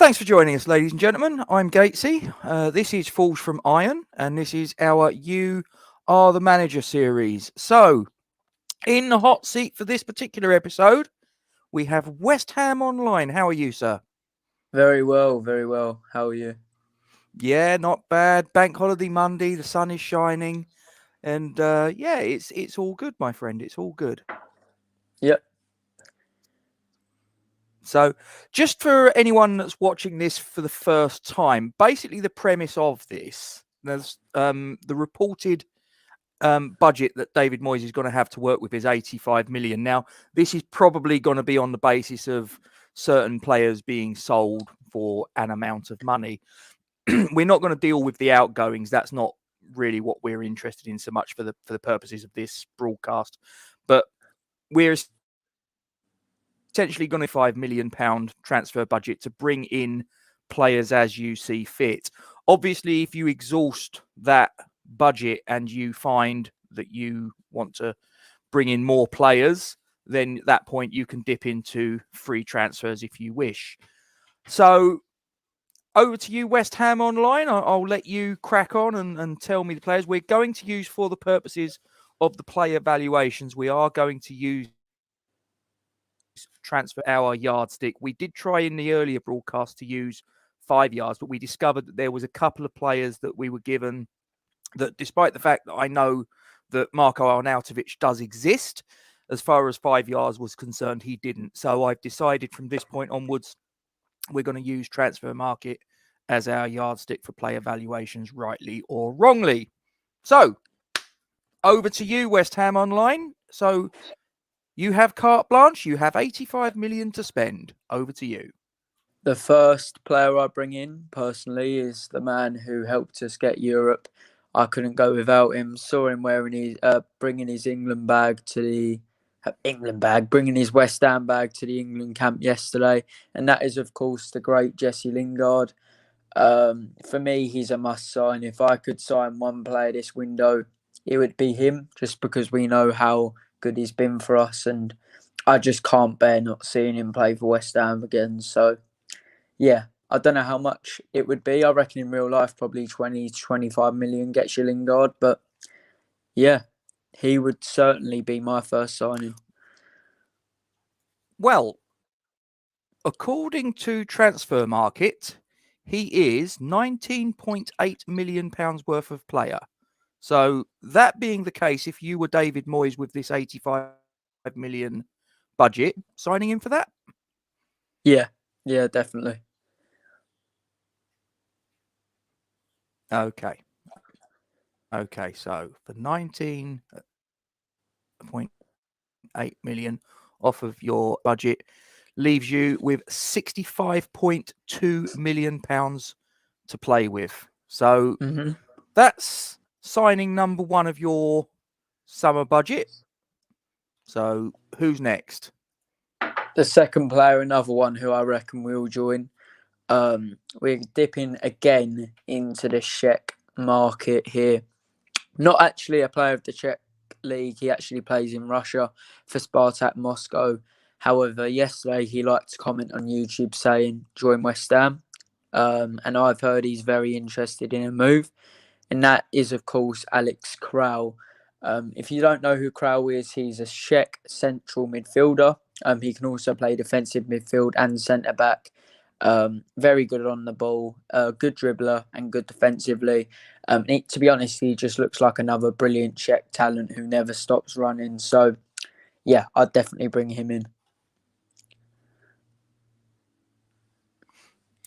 Thanks for joining us, ladies and gentlemen. I'm Gatesy. This is Falls from Iron, and this is our You Are the Manager series. So, in the hot seat for this particular episode, we have West Ham Online. How are you, sir? Very well, very well. How are you? Yeah, not bad. Bank holiday Monday, the sun is shining, and yeah, it's all good, my friend. It's all good. Yep. So, just for anyone that's watching this for the first time, basically the premise of this, there's the reported budget that David Moyes is going to have to work with is 85 million. Now, this is probably going to be on the basis of certain players being sold for an amount of money. We're not going to deal with the outgoings. That's not really what we're interested in so much for the purposes of this broadcast. But we're essentially going to £5 million transfer budget to bring in players as you see fit. Obviously, if you exhaust that budget and you find that you want to bring in more players, then at that point you can dip into free transfers if you wish. So over to you, West Ham Online. I'll let you crack on and tell me the players we're going to use for the purposes of the player valuations. We are going to use transfer our yardstick. We did try in the earlier broadcast to use 5 yards, but we discovered that there was a couple of players that we were given that, despite the fact that I know that Marko Arnautovic does exist, as far as 5 yards was concerned, he didn't. So I've decided from this point onwards, we're going to use Transfer Market as our yardstick for player valuations, rightly or wrongly. So over to you, West Ham Online. So you have carte blanche. You have 85 million to spend. Over to you. The first player I bring in personally is the man who helped us get Europe. I couldn't go without him. Saw him wearing his, bringing his England bag to the bringing his West Ham bag to the England camp yesterday, and that is of course the great Jesse Lingard. For me, he's a must sign. If I could sign one player this window, it would be him, just because we know how good he's been for us, and I just can't bear not seeing him play for West Ham again. So, yeah, I don't know how much it would be. I reckon in real life, probably 20 to 25 million gets you Lingard, but yeah, he would certainly be my first signing. Well, according to Transfer Market, he is £19.8 million worth of player. So that being the case, if you were David Moyes with this 85 million budget, signing him for that? Yeah, definitely. Okay, so for 19.8 million off of your budget leaves you with 65.2 million pounds to play with. So that's signing number one of your summer budget. So who's next? The second player, another one who I reckon will join. We're dipping again into the Czech market here. Not actually a player of the Czech league. He actually plays in Russia for Spartak Moscow. However, yesterday he liked to comment on YouTube saying, join West Ham. And I've heard he's very interested in a move. And that is, of course, Alex Kral. If you don't know who Kral is, he's a Czech central midfielder. He can also play defensive midfield and centre-back. Very good on the ball, good dribbler and good defensively. To be honest, he just looks like another brilliant Czech talent who never stops running. So, yeah, I'd definitely bring him in.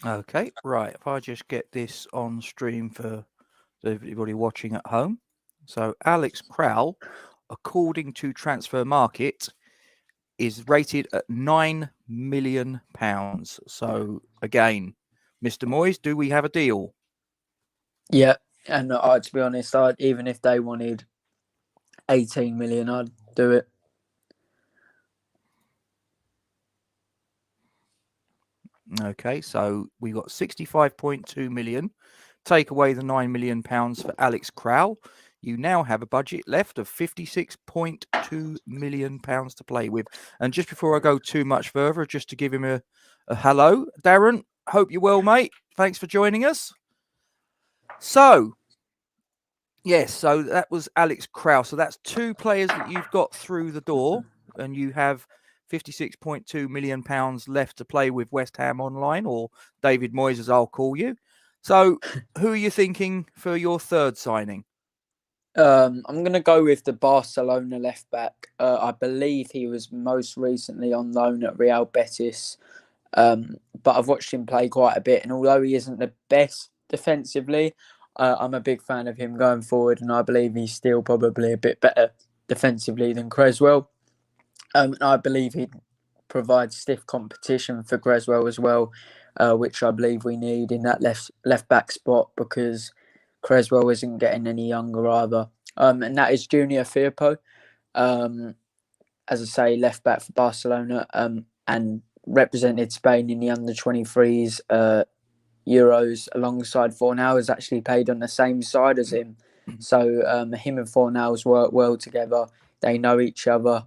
Okay, right. If I just get this on stream for everybody watching at home. So Alex Kral, according to Transfer Market, is rated at £9 million. So again, Mr. Moyes, do we have a deal? Yeah, and to be honest, even if they wanted 18 million, I'd do it. Okay, so we got 65.2 million. Take away the £9 million for Alex Kral. You now have a budget left of £56.2 million to play with. And just before I go too much further, just to give him a hello, Darren, Hope you're well, mate. Thanks for joining us. So, yes, so that was Alex Krauss. So that's two players that you've got through the door, and you have £56.2 million left to play with West Ham online, or David Moyes, as I'll call you. So, who are you thinking for your third signing? I'm going to go with the Barcelona left back. I believe he was most recently on loan at Real Betis, but I've watched him play quite a bit. And although he isn't the best defensively, I'm a big fan of him going forward. And I believe he's still probably a bit better defensively than Creswell. And I believe he'd provide stiff competition for Creswell as well, which I believe we need in that left back spot because Creswell isn't getting any younger either. And that is Junior Firpo, as I say, left back for Barcelona, and represented Spain in the under-23s Euros alongside Fornal, has actually played on the same side as him. So him and Fornal's work well together. They know each other.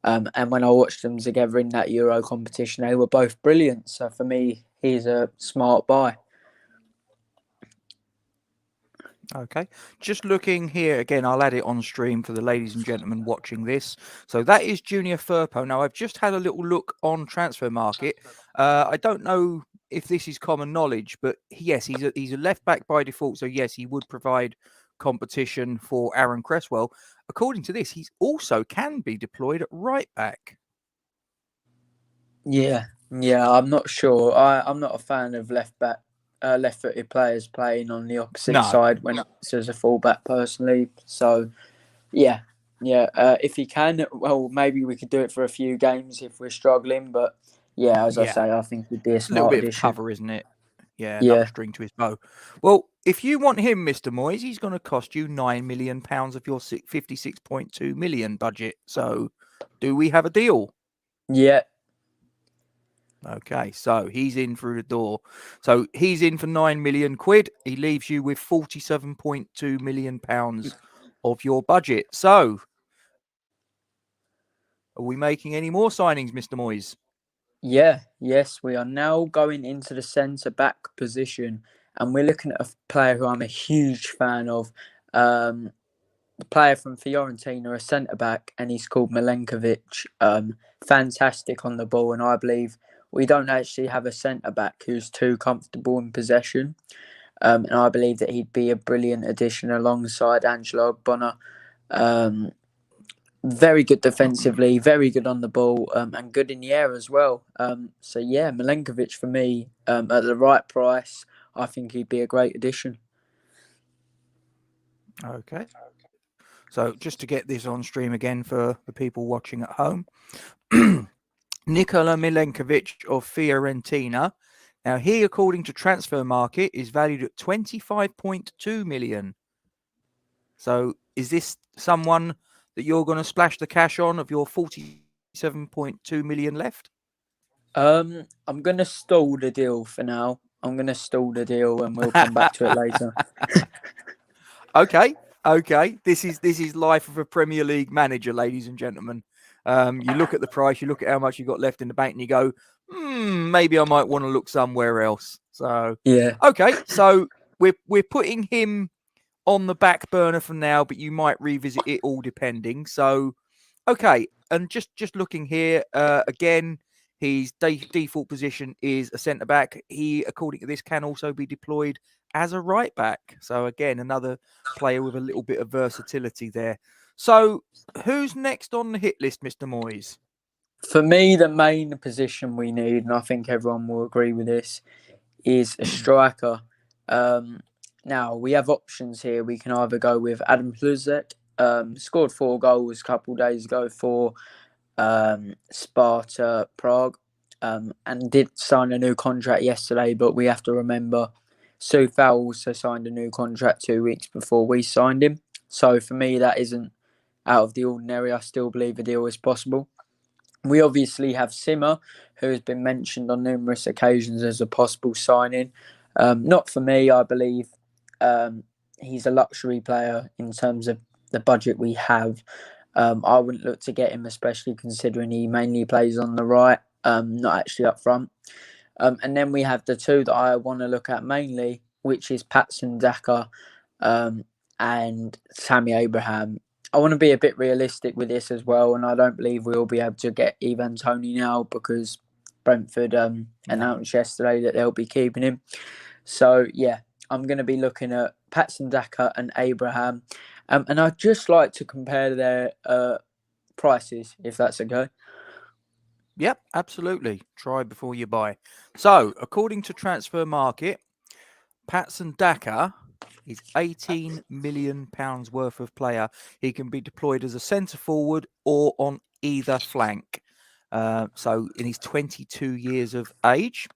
And when I watched them together in that Euro competition, they were both brilliant. So for me, he's a smart buy. Okay, just looking here again, I'll add it on stream for the ladies and gentlemen watching this. So that is Junior Firpo. Now, I've just had a little look on Transfer Market. I don't know if this is common knowledge, but yes, he's a left back by default. So yes, he would provide competition for Aaron Cresswell. According to this, he's also can be deployed at right back. Yeah, I'm not sure. I'm not a fan of left-footed players playing on the opposite side when it's as a fullback personally. So, yeah. If he can, well, maybe we could do it for a few games if we're struggling. But yeah, as I say, I think he'd be a smart little bit addition. of cover, isn't it? Yeah, another string to his bow. Well, if you want him, Mr. Moyes, he's going to cost you £9 million of your £56.2 million budget. So, do we have a deal? Yeah. Okay, so he's in through the door. So he's in for £9 million. He leaves you with £47.2 million of your budget. So, are we making any more signings, Mr. Moyes? Yes, we are now going into the centre-back position, and we're looking at a player who I'm a huge fan of. The player from Fiorentina, a centre-back, and he's called Milenkovic. Fantastic on the ball, and I believe we don't actually have a centre-back who's too comfortable in possession. And I believe that he'd be a brilliant addition alongside Angelo Ogbonna. Very good defensively, very good on the ball, and good in the air as well. So yeah, Milenkovic for me, at the right price, I think he'd be a great addition. Okay. So just to get this on stream again for the people watching at home, Nikola Milenkovic of Fiorentina. Now he, according to Transfer Market, is valued at 25.2 million. So is this someone that you're going to splash the cash on of your 47.2 million left? I'm going to stall the deal for now. I'm going to stall the deal and we'll come back to it later. Okay. This is life of a Premier League manager, ladies and gentlemen. You look at the price, you look at how much you've got left in the bank, and you go, maybe I might want to look somewhere else. So yeah. Okay, so we're putting him on the back burner for now, but you might revisit it all depending. So, okay, and just looking here again, his default position is a centre back. He, according to this, can also be deployed as a right back. So again, another player with a little bit of versatility there. So, who's next on the hit list, Mr. Moyes? For me, the main position we need, and I think everyone will agree with this, is a striker. Now, we have options here. We can either go with Adam Hluzek, scored 4 goals a couple of days ago for Sparta Prague, and did sign a new contract yesterday, but we have to remember Soufal also signed a new contract 2 weeks before we signed him. So for me, that isn't out of the ordinary. I still believe a deal is possible. We obviously have Simmer, who has been mentioned on numerous occasions as a possible signing. Not for me, I believe. He's a luxury player in terms of the budget we have. I wouldn't look to get him, especially considering he mainly plays on the right, not actually up front. And then we have the two that I want to look at mainly, which is Patson Daka and Tammy Abraham. I want to be a bit realistic with this as well, and I don't believe we'll be able to get Ivan Toney now because Brentford announced yesterday that they'll be keeping him. So, yeah, I'm going to be looking at Patson Daka and Abraham. And I'd just like to compare their prices, if that's okay. Yep, absolutely. Try before you buy. So, according to Transfer Market, Patson Daka is £18 million worth of player. He can be deployed as a centre forward or on either flank. So, in his 22 years of age.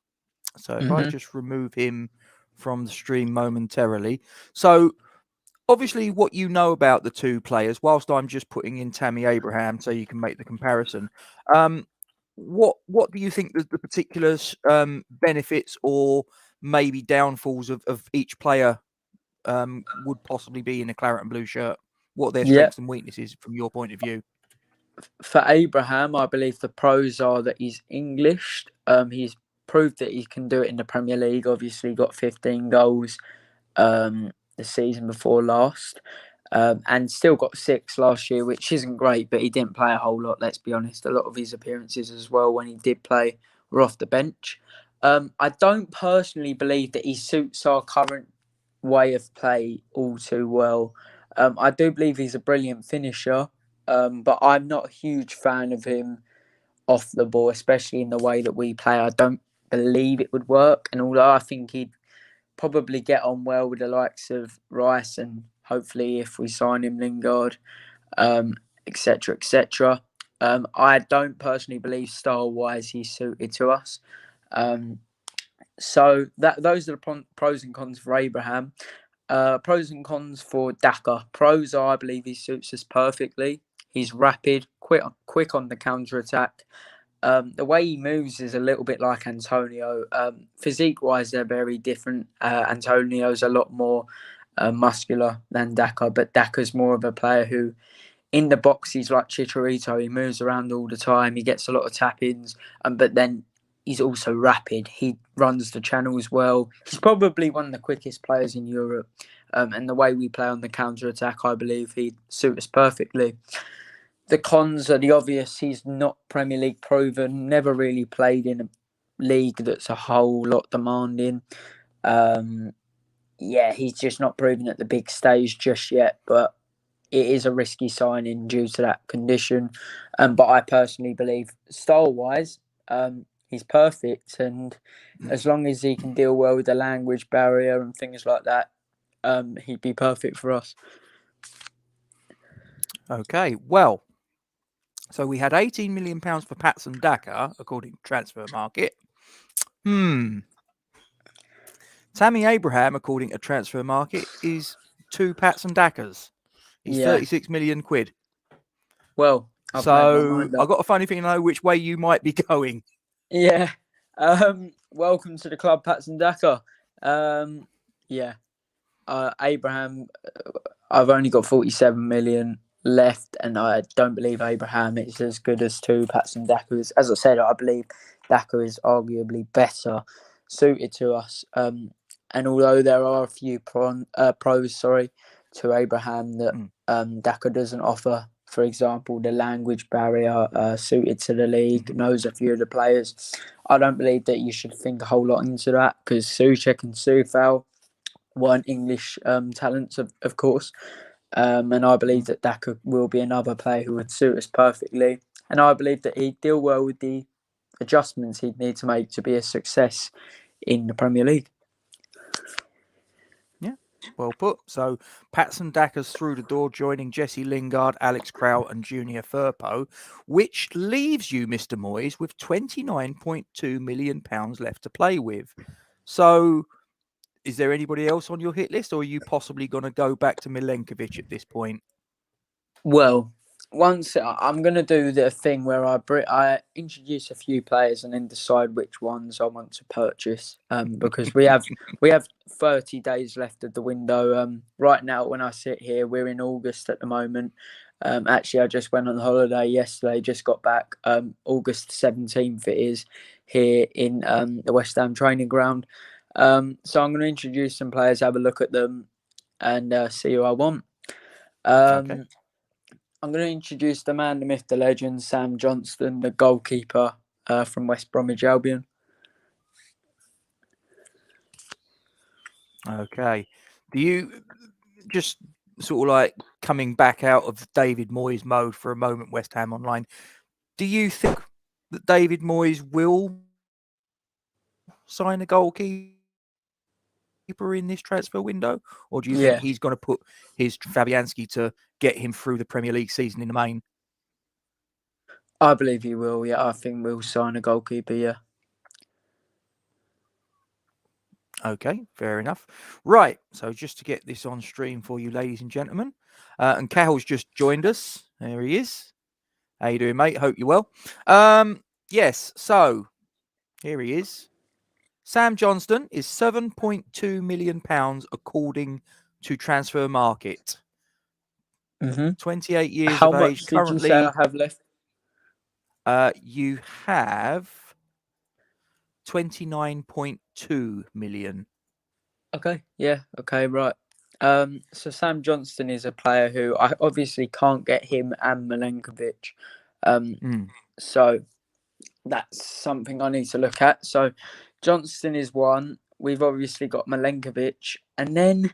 So, if I just remove him from the stream momentarily. So, obviously, what you know about the two players, whilst I'm just putting in Tammy Abraham so you can make the comparison. What do you think the particular benefits or maybe downfalls of each player would possibly be in a claret and blue shirt? What are their strengths and weaknesses from your point of view? For Abraham, I believe the pros are that he's English. He's proved that he can do it in the Premier League. Obviously, got 15 goals the season before last. And still got 6 last year, which isn't great, but he didn't play a whole lot, let's be honest. A lot of his appearances as well, when he did play, were off the bench. I don't personally believe that he suits our current way of play all too well. I do believe he's a brilliant finisher, but I'm not a huge fan of him off the ball, especially in the way that we play. I don't believe it would work. And although I think he'd probably get on well with the likes of Rice and hopefully if we sign him, Lingard, etc., etc. I don't personally believe style-wise he's suited to us. So those are the pros and cons for Abraham. Pros and cons for Daka. Pros are, I believe he suits us perfectly. He's rapid, quick on the counter-attack. The way he moves is a little bit like Antonio. Physique-wise, they're very different. Antonio's a lot more muscular than Daka, but Daka's more of a player who, in the box, he's like Chicharito. He moves around all the time. He gets a lot of tap-ins, but then he's also rapid. He runs the channels well. He's probably one of the quickest players in Europe. And the way we play on the counter-attack, I believe he'd suit us perfectly. The cons are the obvious. He's not Premier League proven, never really played in a league that's a whole lot demanding. He's just not proven at the big stage just yet, but it is a risky signing due to that condition. But I personally believe, style-wise, he's perfect. And as long as he can deal well with the language barrier and things like that, he'd be perfect for us. Okay, well, so we had £18 million for Patson Daka, according to Transfer Market. Tammy Abraham, according to Transfer Market, is 2 Patson Dakas. He's 36 million quid. Well, I've got a funny thing to know which way you might be going. Yeah. Welcome to the club, Patson Daka. Abraham, I've only got 47 million left, and I don't believe Abraham is as good as 2 Patson Dakas. As I said, I believe Daka is arguably better suited to us. And although there are a few pros to Abraham that Daka doesn't offer, for example, the language barrier, suited to the league, knows a few of the players, I don't believe that you should think a whole lot into that, because Souček and Soufal weren't English talents, of course. And I believe that Daka will be another player who would suit us perfectly. And I believe that he'd deal well with the adjustments he'd need to make to be a success in the Premier League. Yeah, well put. So Patson Daka's through the door, joining Jesse Lingard, Alex Kraut and Junior Firpo, which leaves you, Mr. Moyes, with £29.2 million left to play with. So is there anybody else on your hit list, or are you possibly going to go back to Milenkovic at this point? Well, once I'm going to do the thing where I introduce a few players and then decide which ones I want to purchase, because we have 30 days left of the window. Right now, when I sit here, we're in August at the moment. Actually, I just went on holiday yesterday, just got back. August 17th it is. here in the West Ham training ground. So I'm going to introduce some players, have a look at them, and see who I want. Okay. I'm going to introduce the man, the myth, the legend, Sam Johnston, the goalkeeper from West Bromwich Albion. Okay. Do you just sort of like coming back out of David Moyes mode for a moment, West Ham Online? Do you think that David Moyes will sign a goalkeeper in this transfer window, or do you think he's going to put his Fabianski to get him through the Premier League season in the main? I believe he will. Yeah, I think we'll sign a goalkeeper. Yeah. Okay, fair enough. Right, so just to get this on stream for you, ladies and gentlemen, and Cahill's just joined us. There he is. How you doing, mate? Hope you're well. Yes, so here he is. Sam Johnston is £7.2 million according to Transfer Market. 28 years How of age. much did you say I have left? You have 29.2 million. Okay, yeah, okay, right. So Sam Johnston is a player who I obviously can't get him and Milenkovic. So that's something I need to look at. So Johnston is one. We've obviously got Milenkovic, and then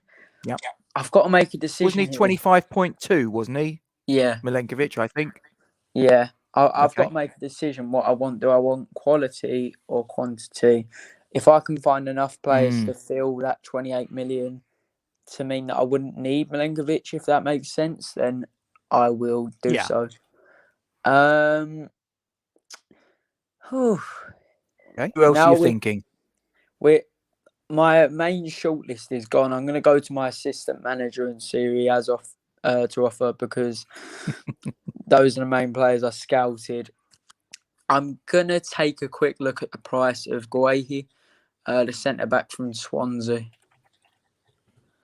I've got to make a decision. Wasn't he 25.2? Wasn't he? Yeah, Milenkovic, I think. Yeah, I've got to make a decision what I want. Do I want quality or quantity? If I can find enough players to fill that 28 million to mean that I wouldn't need Milenkovic, if that makes sense, then I will do so. Okay. Who else are you thinking? My main shortlist is gone. I'm going to go to my assistant manager and see who he has to offer, because those are the main players I scouted. I'm going to take a quick look at the price of Guehi, the centre-back from Swansea.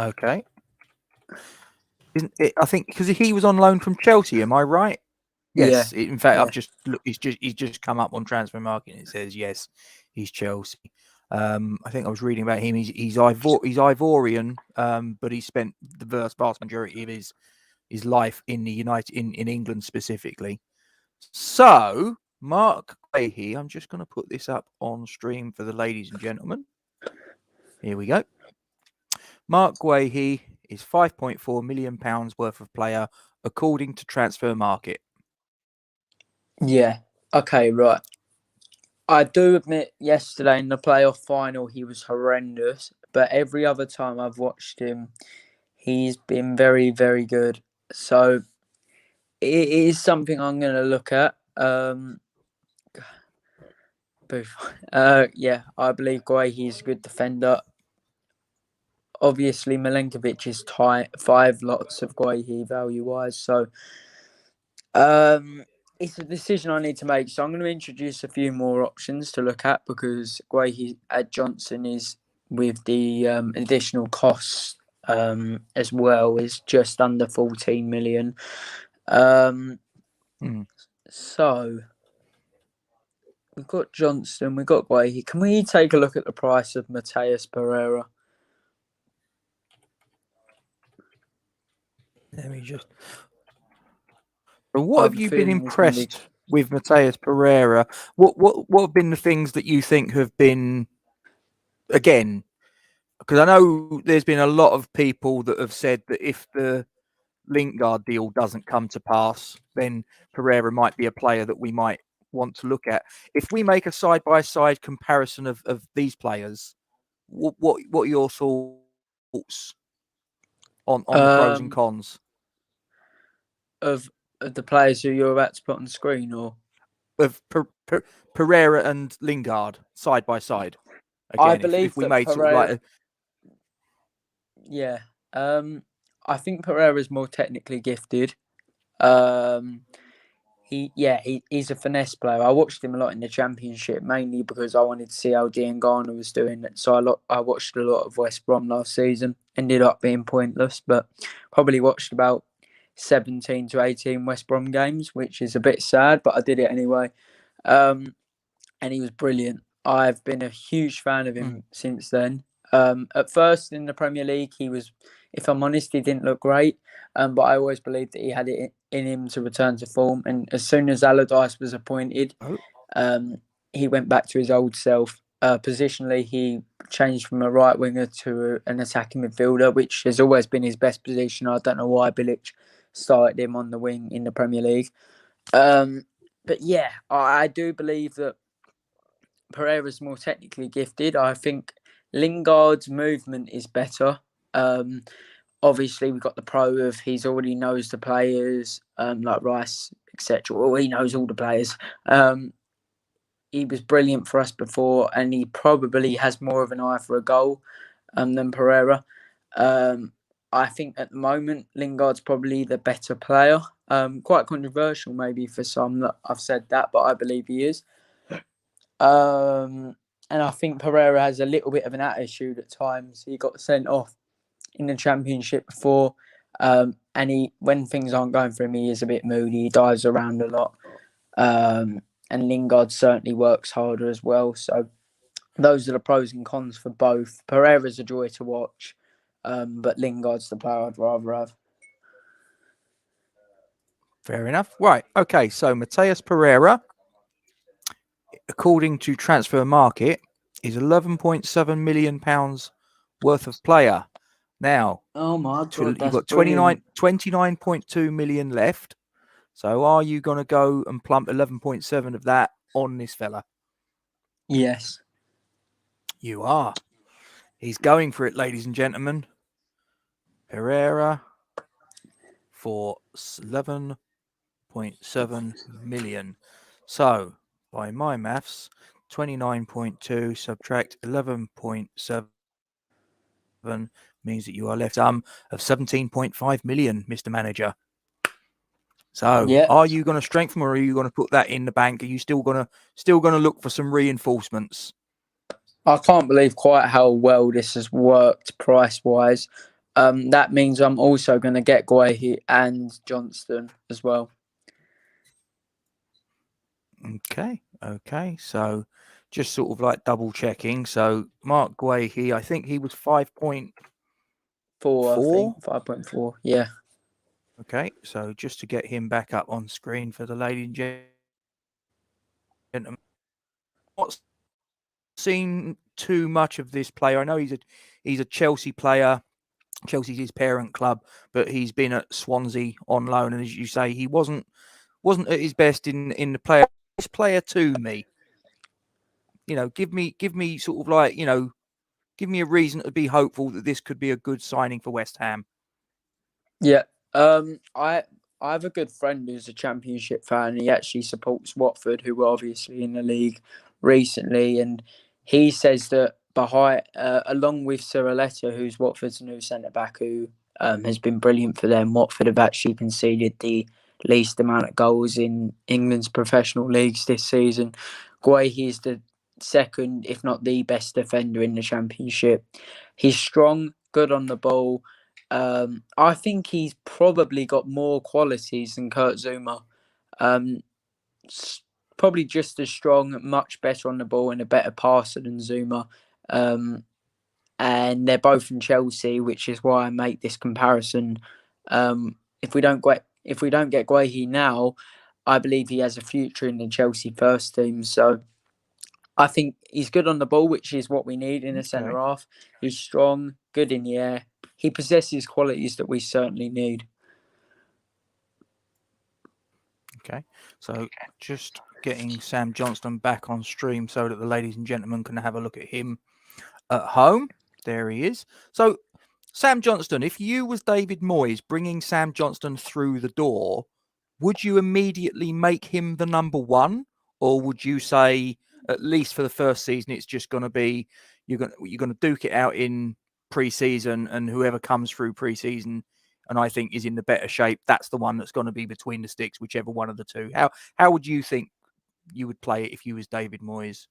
Okay. I think because he was on loan from Chelsea, am I right? Yes. Yeah. In fact, I've just looked. He's just come up on Transfer Market and it says yes, he's Chelsea. I think I was reading about him. He's Ivorian, but he spent the vast majority of his life in in England specifically. So Mark Guehi, I'm just going to put this up on stream for the ladies and gentlemen. Here we go. Mark Guehi is £5.4 million worth of player according to Transfer Market. Yeah. Okay, right. I do admit yesterday in the playoff final he was horrendous, but every other time I've watched him, he's been very, very good. So it is something I'm going to look at. Yeah, I believe Guehi is a good defender. Obviously, Milenkovic is tight, 5 lots of Guehi value-wise. So it's a decision I need to make. So I'm going to introduce a few more options to look at, because Guehi at Johnson is, with the additional costs as well, is just under 14 million. So we've got Johnson, we've got Guehi. Can we take a look at the price of Mateus Pereira? Let me just. What have you been impressed with Mateus Pereira? What have been the things that you think have been, again, because I know there's been a lot of people that have said that if the Lingard deal doesn't come to pass, then Pereira might be a player that we might want to look at. If we make a side-by-side comparison of these players, what are your thoughts on the pros and cons? Of the players who you're about to put on the screen, or of Pereira and Lingard side by side? Again, I believe if we made Pereira, sort of like I think Pereira is more technically gifted. He's a finesse player. I watched him a lot in the Championship, mainly because I wanted to see how Diangana was doing. So I watched a lot of West Brom last season. Ended up being pointless, but probably watched about 17 to 18 West Brom games, which is a bit sad, but I did it anyway. and he was brilliant. I've been a huge fan of him since then. At first in the Premier League, he was, if I'm honest, he didn't look great. But I always believed that he had it in him to return to form. And as soon as Allardyce was appointed, he went back to his old self. Positionally, he changed from a right winger to an attacking midfielder, which has always been his best position. I don't know why Bilic started him on the wing in the Premier League. But yeah, I do believe that Pereira's more technically gifted. I think Lingard's movement is better. Obviously, we've got the pro of he's already knows the players, like Rice, etc. Well, he knows all the players. He was brilliant for us before, and he probably has more of an eye for a goal than Pereira. I think at the moment, Lingard's probably the better player. Quite controversial maybe for some that I've said that, but I believe he is. And I think Pereira has a little bit of an attitude at times. He got sent off in the Championship before, and when things aren't going for him, he is a bit moody. He dives around a lot, and Lingard certainly works harder as well. So those are the pros and cons for both. Pereira's a joy to watch, but Lingard's the player I'd rather have. Fair enough. Right. Okay. So Mateus Pereira, according to Transfer Market, is £11.7 million worth of player. Now, oh my God, you've got 29.2 million left. So are you going to go and plump 11.7 of that on this fella? Yes. You are. He's going for it, ladies and gentlemen. Pereira for 11.7 million. So, by my maths, 29.2 subtract 11.7 means that you are left of 17.5 million, Mr. Manager. So, Are you going to strengthen, or are you going to put that in the bank? Are you still going to look for some reinforcements? I can't believe quite how well this has worked price-wise. That means I'm also going to get Guehi and Johnston as well. Okay. So, just sort of like double checking. So, Mark Guehi, I think he was 5.4. 5.4. Yeah. Okay. So, just to get him back up on screen for the ladies and gentlemen, not seen too much of this player. I know he's a Chelsea player. Chelsea's his parent club, but he's been at Swansea on loan, and as you say, he wasn't at his best in the player. This player to me, give me sort of like, give me a reason to be hopeful that this could be a good signing for West Ham. Yeah. I have a good friend who's a Championship fan. He actually supports Watford, who were obviously in the league recently, and he says that behind, along with Siroletta, who's Watford's new centre back, who has been brilliant for them, Watford have actually conceded the least amount of goals in England's professional leagues this season. Guehi is the second, if not the best defender in the Championship. He's strong, good on the ball. I think he's probably got more qualities than Kurt Zouma. Probably just as strong, much better on the ball, and a better passer than Zouma. And they're both from Chelsea, which is why I make this comparison. If we don't get Guehi now, I believe he has a future in the Chelsea first team. So I think he's good on the ball, which is what we need in a centre half. He's strong, good in the air. He possesses qualities that we certainly need. Okay, so just getting Sam Johnston back on stream so that the ladies and gentlemen can have a look at him at home. There he is. So, Sam Johnston, if you was David Moyes bringing Sam Johnston through the door, would you immediately make him the number one, or would you say, at least for the first season, it's just going to be you're going to duke it out in pre-season, and whoever comes through pre-season and I think is in the better shape, that's the one that's going to be between the sticks, whichever one of the two. How would you think you would play it if you was David Moyes?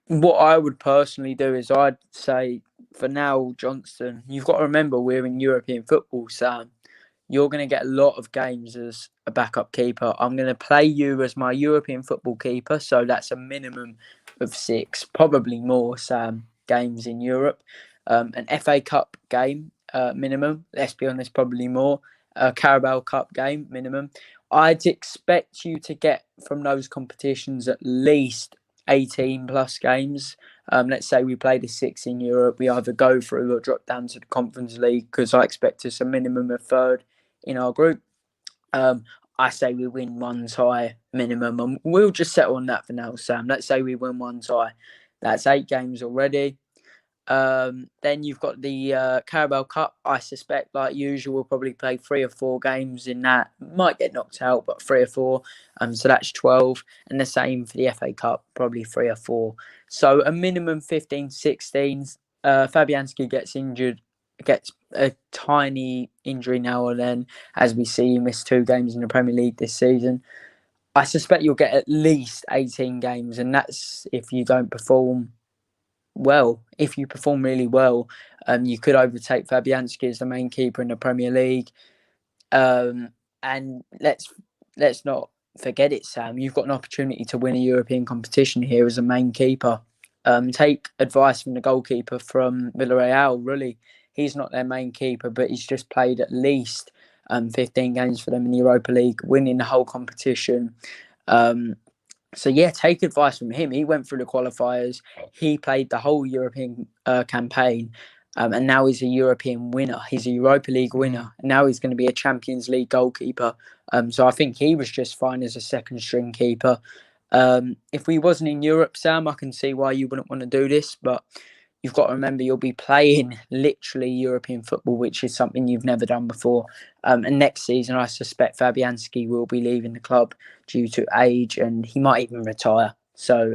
What I would personally do is I'd say, for now, Johnston, you've got to remember we're in European football, Sam. you're going to get a lot of games as a backup keeper. I'm going to play you as my European football keeper, so that's a minimum of 6, probably more, Sam, games in Europe. An FA Cup game minimum, let's be honest, probably more. A Carabao Cup game minimum. I'd expect you to get from those competitions at least 18 plus games. Let's say we play the 6 in Europe, we either go through or drop down to the Conference League, because I expect us a minimum of third in our group. I say we win one tie minimum, and we'll just settle on that for now, Sam. Let's say we win one tie. That's 8 games already. Then you've got the Carabao Cup. I suspect, like usual, we'll probably play 3 or 4 games in that. Might get knocked out, but 3 or 4. So that's 12. And the same for the FA Cup, probably 3 or 4. So a minimum 15, 16. Fabianski gets injured, gets a tiny injury now and then. As we see, he missed 2 games in the Premier League this season. I suspect you'll get at least 18 games, and that's if you don't perform well. If you perform really well, you could overtake Fabianski as the main keeper in the Premier League. And let's not forget it, Sam. You've got an opportunity to win a European competition here as a main keeper. Take advice from the goalkeeper from Villarreal. Really, he's not their main keeper, but he's just played at least 15 games for them in the Europa League, winning the whole competition. So yeah, take advice from him. He went through the qualifiers. He played the whole European campaign, and now he's a European winner. He's a Europa League winner. And now he's going to be a Champions League goalkeeper. So I think he was just fine as a second string keeper. If we wasn't in Europe, Sam, I can see why you wouldn't want to do this, but you've got to remember you'll be playing literally European football, which is something you've never done before. And next season, I suspect Fabianski will be leaving the club due to age, and he might even retire. So,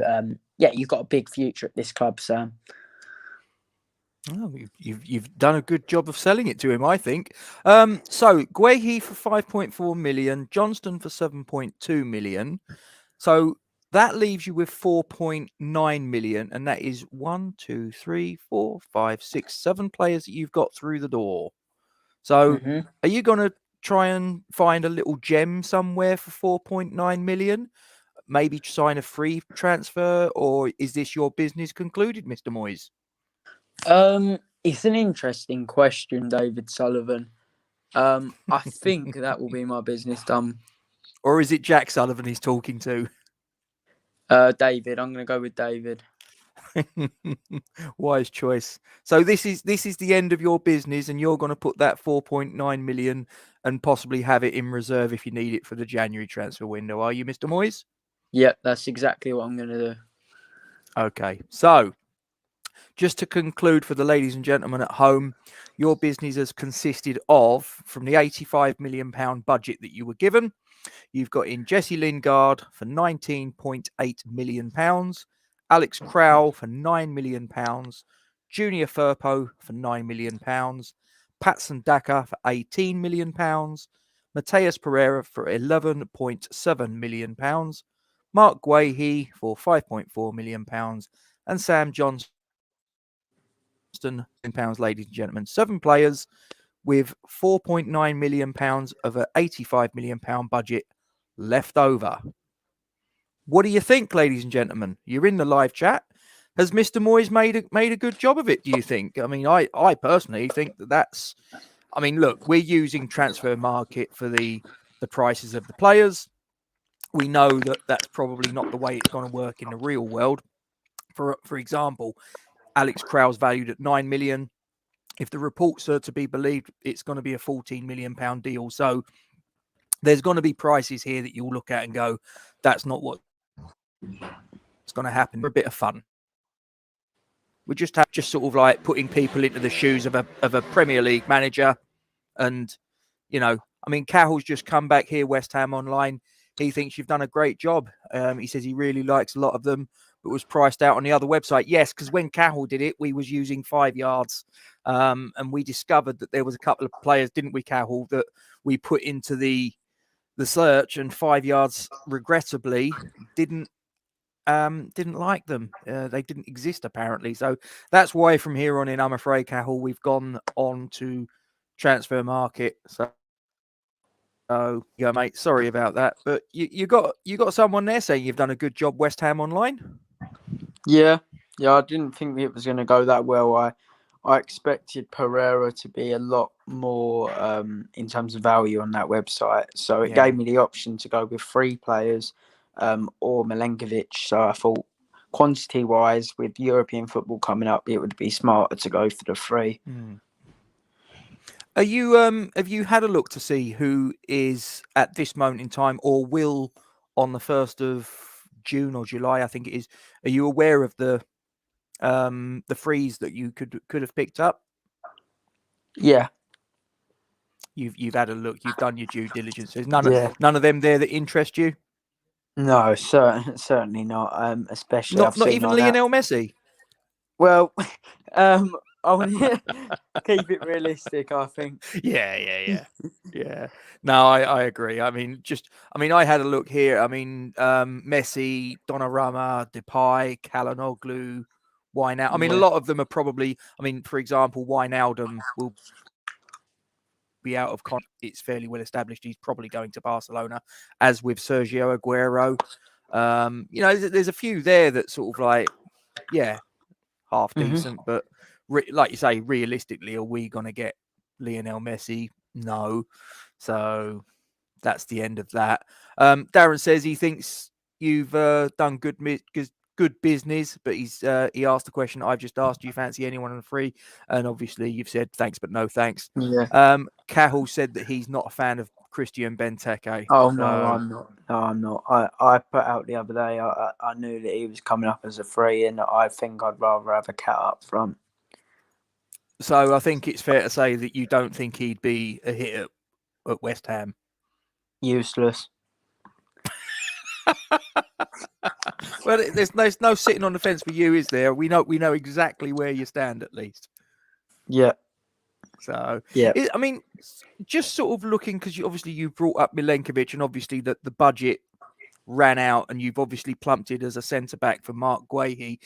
yeah, you've got a big future at this club, Sam. Oh, you've done a good job of selling it to him, I think. So Guehi for 5.4 million, Johnston for 7.2 million. So that leaves you with 4.9 million, and that is 1, 2, 3, 4, 5, 6, 7 players that you've got through the door. So are you going to try and find a little gem somewhere for 4.9 million? Maybe sign a free transfer, or is this your business concluded, Mr. Moyes? It's an interesting question, David Sullivan. I think that will be my business done. Or is it Jack Sullivan he's talking to? David. I'm going to go with David. Wise choice. So this is the end of your business, and you're going to put that 4.9 million and possibly have it in reserve if you need it for the January transfer window. Are you, Mr. Moyes? Yep, that's exactly what I'm going to do. Okay. So just to conclude for the ladies and gentlemen at home, your business has consisted of, from the £85 million budget that you were given, you've got in Jesse Lingard for £19.8 million, Alex Crowell for £9 million, Junior Firpo for £9 million, Patson Daka for £18 million, Mateus Pereira for £11.7 million, Mark Guehi for £5.4 million, and Sam Johnston, £10, ladies and gentlemen. 7 players with £4.9 million of an £85 million budget left over. What do you think, ladies and gentlemen? You're in the live chat. Has Mr. Moyes made a good job of it, do you think? I mean, I personally think that's... I mean, look, we're using Transfer Market for the prices of the players. We know that that's probably not the way it's going to work in the real world. For example, Alex Crowell's valued at 9 million. If the reports are to be believed, it's going to be a 14 million pound deal. So there's going to be prices here that you'll look at and go, that's not what's going to happen. For a bit of fun. We just sort of like putting people into the shoes of a Premier League manager. And, you know, I mean, Cahill's just come back here, West Ham Online. He thinks you've done a great job. He says he really likes a lot of them, but was priced out on the other website. Yes, because when Cahill did it, we was using 5 yards. And we discovered that there was a couple of players, didn't we, Cahill, that we put into the search, and 5 yards, regrettably, didn't like them. They didn't exist, apparently. So that's why from here on in, I'm afraid, Cahill, we've gone on to Transfer Market. So Oh, yeah, mate. Sorry about that, but you got someone there saying you've done a good job, West Ham Online. Yeah, I didn't think it was going to go that well. I expected Pereira to be a lot more in terms of value on that website, so it gave me the option to go with 3 players or Milenkovic. So I thought, quantity wise, with European football coming up, it would be smarter to go for the 3. Are you have you had a look to see who is at this moment in time or will on the 1st of June or July, I think it is? Are you aware of the freeze that you could have picked up? Yeah. You've had a look, you've done your due diligence. There's none of them there that interest you? No, certainly not. Especially I've Not seen even on Lionel Messi. Well, I want to keep it realistic, I think. Yeah. No, I agree. I mean, I had a look here. I mean, Messi, Donnarumma, Depay, Calhanoglu, Wijnaldum. I mean, a lot of them are probably. I mean, for example, Wijnaldum will be out of contract. It's fairly well established. He's probably going to Barcelona, as with Sergio Aguero. There's a few there that sort of like, half decent, but like you say, realistically, are we going to get Lionel Messi? No. So that's the end of that. Darren says he thinks you've done good business, but he asked the question I've just asked. Do you fancy anyone on free? And obviously you've said thanks, but no thanks. Yeah. Cahill said that he's not a fan of Christian Benteke. Oh, no, I'm not. No, I'm not. I put out the other day, I knew that he was coming up as a free, and I think I'd rather have a cat up front. So I think it's fair to say that you don't think he'd be a hit at West Ham. Useless. Well, there's no sitting on the fence for you, is there? We know exactly where you stand, at least. Yeah. So yeah, I mean, just sort of looking, because you brought up Milenkovic, and obviously that the budget ran out, and you've obviously plumped it as a centre back for Mark Guehi.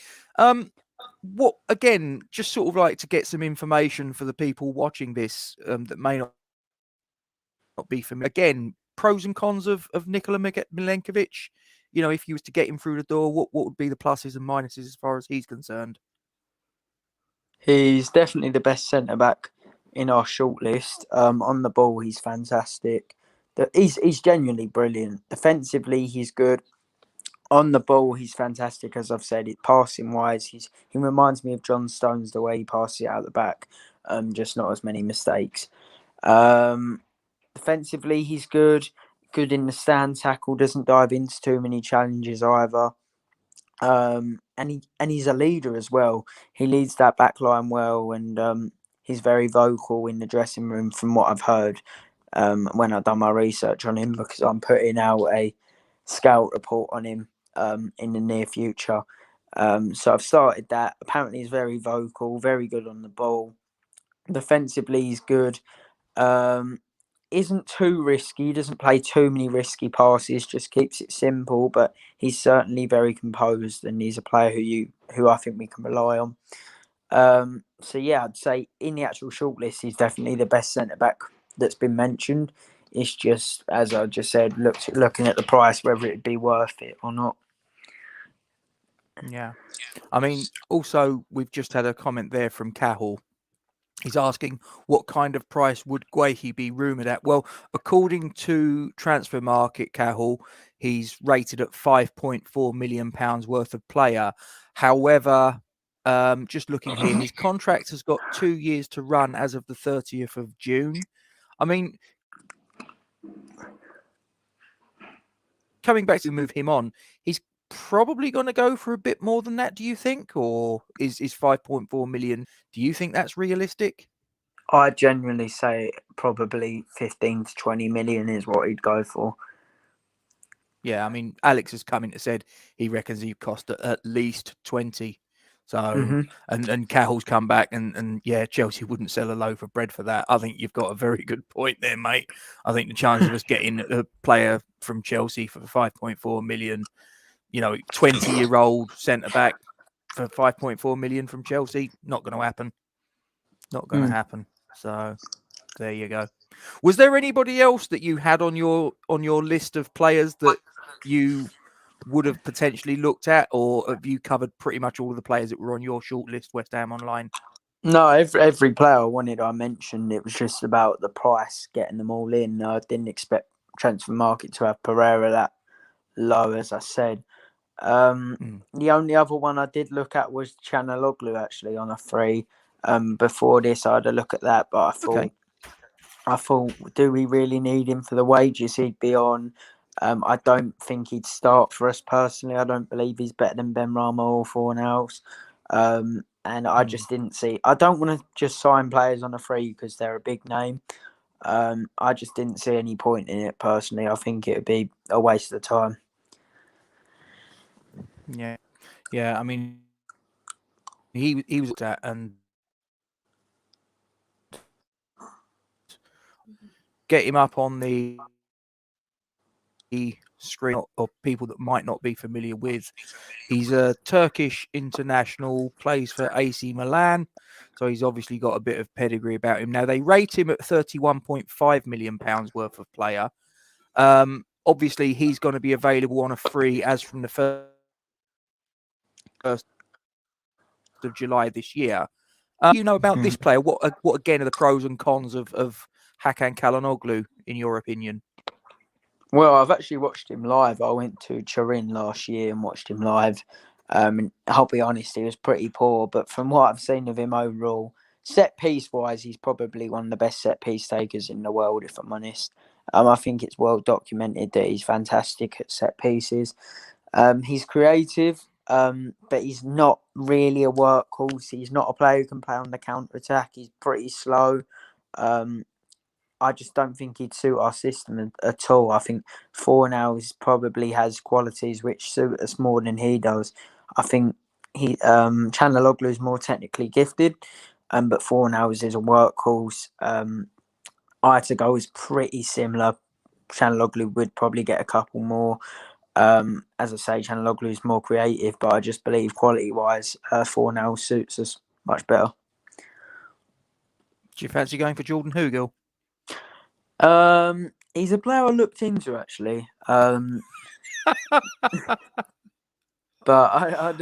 What again? Just sort of like to get some information for the people watching this that may not be familiar. Again, pros and cons of Nikola Milenkovic. If you was to get him through the door, what would be the pluses and minuses as far as he's concerned? He's definitely the best centre back in our shortlist. On the ball, he's fantastic. He's genuinely brilliant. Defensively, he's good. On the ball, he's fantastic. As I've said, passing wise, he reminds me of John Stones, the way he passes it out the back. Just not as many mistakes. Defensively, he's good. Good in the stand tackle. Doesn't dive into too many challenges either. And he's a leader as well. He leads that back line well, and he's very vocal in the dressing room from what I've heard when I've done my research on him, because I'm putting out a scout report on him in the near future. So I've started that. Apparently he's very vocal, very good on the ball. Defensively, he's good. Isn't too risky. He doesn't play too many risky passes. Just keeps it simple. But he's certainly very composed, and he's a player who I think we can rely on. So yeah, I'd say in the actual shortlist, he's definitely the best centre back that's been mentioned. It's just, as I just said, looking at the price, whether it'd be worth it or not. Yeah, I mean, also we've just had a comment there from Cahill. He's asking what kind of price would Guehi be rumoured at? Well, according to Transfer Market, Cahill, he's rated at £5.4 million worth of player. However, just looking here, his contract has got 2 years to run as of the 30th of June. I mean, coming back to move him on, he's probably going to go for a bit more than that, do you think? Or is 5.4 million, do you think that's realistic? I genuinely say probably 15 to 20 million is what he'd go for. Yeah, I mean, Alex has come in and said he reckons he'd cost at least 20. So, and Cahill's come back and yeah, Chelsea wouldn't sell a loaf of bread for that. I think you've got a very good point there, mate. I think the chances of us getting a player from Chelsea for 5.4 million, 20-year-old centre back for 5.4 million from Chelsea, not going to happen. Not going to happen. So there you go. Was there anybody else that you had on your list of players that you would have potentially looked at, or have you covered pretty much all of the players that were on your short list, West Ham Online? No, every player I wanted, I mentioned. It was just about the price, getting them all in. I didn't expect transfer market to have Pereira that low, as I said. The only other one I did look at was Chanaloglu, actually, on a free. Before this, I had a look at that, but I thought, do we really need him for the wages he'd be on? I don't think he'd start for us personally. I don't believe he's better than Ben Rama or Fornals. And I just didn't see. I don't want to just sign players on a free because they're a big name. I just didn't see any point in it personally. I think it would be a waste of time. Yeah. I mean, he was at, and get him up on the screen of people that might not be familiar with. He's a Turkish international, plays for AC Milan, so he's obviously got a bit of pedigree about him. Now, they rate him at £31.5 million worth of player. Obviously, he's going to be available on a free as from the 1st of July this year. You know about this player? What again are the pros and cons of Hakan Çalhanoğlu, in your opinion? Well, I've actually watched him live. I went to Turin last year and watched him live. And I'll be honest, he was pretty poor. But from what I've seen of him overall, set piece wise, he's probably one of the best set piece takers in the world, if I'm honest. I think it's well documented that he's fantastic at set pieces. He's creative, but he's not really a workhorse. He's not a player who can play on the counter attack. He's pretty slow. I just don't think he'd suit our system at all. I think Fornals probably has qualities which suit us more than he does. I think Çalhanoğlu is more technically gifted, but Fornals is a workhorse. I to go is pretty similar. Çalhanoğlu would probably get a couple more. As I say, Çalhanoğlu is more creative, but I just believe quality-wise, Fornals suits us much better. Do you fancy going for Jordan Hugill? He's a player I looked into actually. But I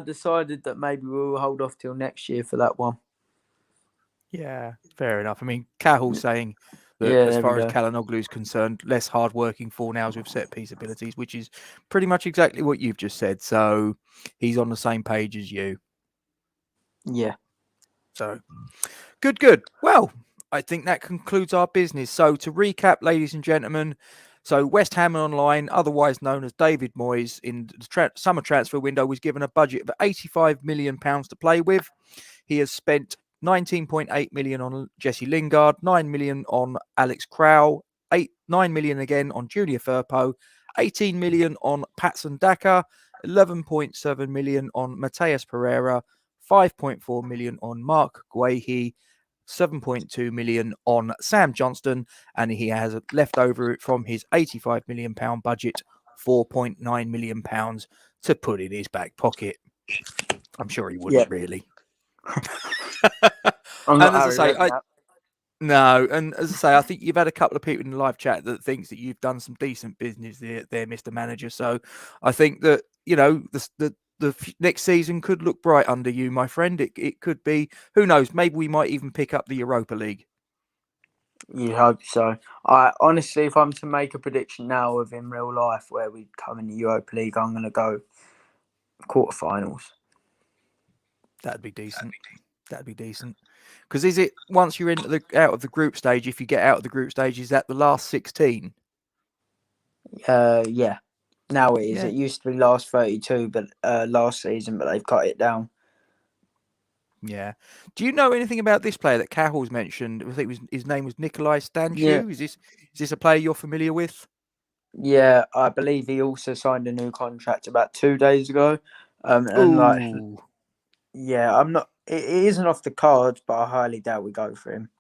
decided that maybe we'll hold off till next year for that one. Yeah, fair enough. I mean, Cahill's saying that as far as Çalhanoğlu is concerned, less hard-working Fornals with set-piece abilities, which is pretty much exactly what you've just said. So he's on the same page as you. Yeah. So good. Well, I think that concludes our business. So to recap, ladies and gentlemen, so West Ham Online, otherwise known as David Moyes, in the summer transfer window was given a budget of £85 million to play with. He has spent 19.8 million on Jesse Lingard, 9 million on Alex Crowell, 9 million again on Junior Firpo, 18 million on Patson Daka, 11.7 million on Mateus Pereira, 5.4 million on Mark Guehi, 7.2 million on Sam Johnston, and he has left over from his £85 million budget, £4.9 million to put in his back pocket. I'm sure he wouldn't really. I'm not as I say, no, and as I say, I think you've had a couple of people in the live chat that thinks that you've done some decent business there, Mr. Manager. So I think that, you know, the next season could look bright under you, my friend. It could be, who knows, maybe we might even pick up the Europa League. You hope so. I honestly, if I'm to make a prediction now of in real life where we come in the Europa League, I'm going to go quarterfinals. That'd be decent. Because is it, once you're out of the group stage, if you get out of the group stage, is that the last 16? Yeah. Now it is. Yeah. It used to be last 32, but last season, but they've cut it down. Yeah. Do you know anything about this player that Cahill's mentioned? I think his name was Nikolai Stanchu. Yeah. Is this a player you're familiar with? Yeah, I believe he also signed a new contract about 2 days ago. Yeah, I'm not. It isn't off the cards, but I highly doubt we go for him.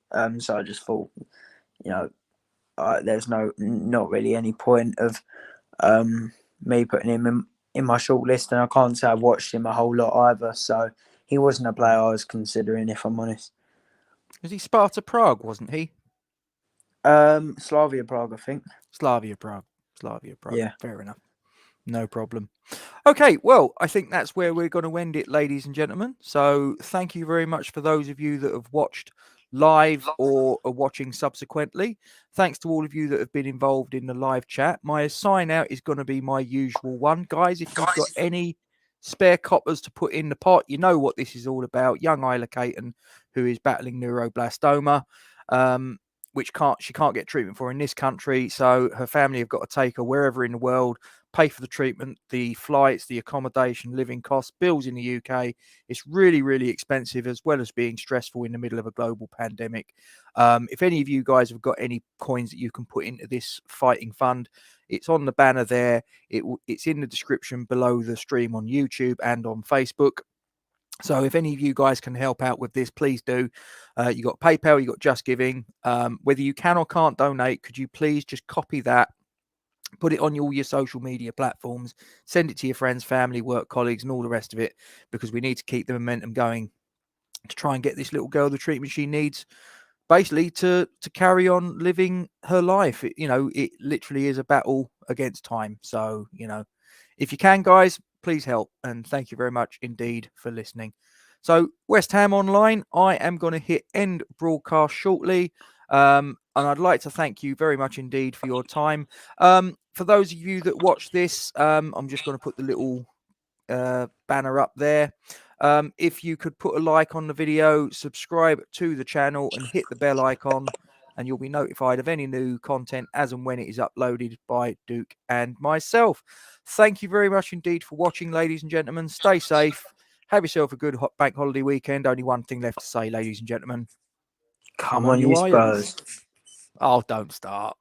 So I just thought, you know, there's not really any point of me putting him in my short list, and I can't say I've watched him a whole lot either. So he wasn't a player I was considering, if I'm honest. Was he Sparta Prague, wasn't he? Slavia Prague, I think. Slavia Prague. Slavia Prague. Yeah. Fair enough. No problem. Okay, well, I think that's where we're going to end it, ladies and gentlemen. So thank you very much for those of you that have watched live or are watching subsequently. Thanks to all of you that have been involved in the live chat. My sign out is going to be my usual one. Guys, if you've got any spare coppers to put in the pot, you know what this is all about. Young Isla Caton, who is battling neuroblastoma, which she can't get treatment for in this country. So her family have got to take her wherever in the world, pay for the treatment, the flights, the accommodation, living costs, bills in the UK. It's really, really expensive, as well as being stressful in the middle of a global pandemic. If any of you guys have got any coins that you can put into this fighting fund, it's on the banner there. It's in the description below the stream on YouTube and on Facebook. So if any of you guys can help out with this, please do. You got PayPal, you got Just Giving. Whether you can or can't donate, could you please just copy that, put it on all your social media platforms, send it to your friends, family, work colleagues, and all the rest of it, because we need to keep the momentum going to try and get this little girl the treatment she needs, basically to carry on living her life. It literally is a battle against time. So, if you can, guys, please help. And thank you very much indeed for listening. So West Ham Online, I am going to hit end broadcast shortly. And I'd like to thank you very much indeed for your time. For those of you that watch this, I'm just going to put the little banner up there. If you could put a like on the video, subscribe to the channel and hit the bell icon, and you'll be notified of any new content as and when it is uploaded by Duke and myself. Thank you very much indeed for watching, ladies and gentlemen. Stay safe. Have yourself a good bank holiday weekend. Only one thing left to say, ladies and gentlemen. Come on, you Spurs. Oh, don't start.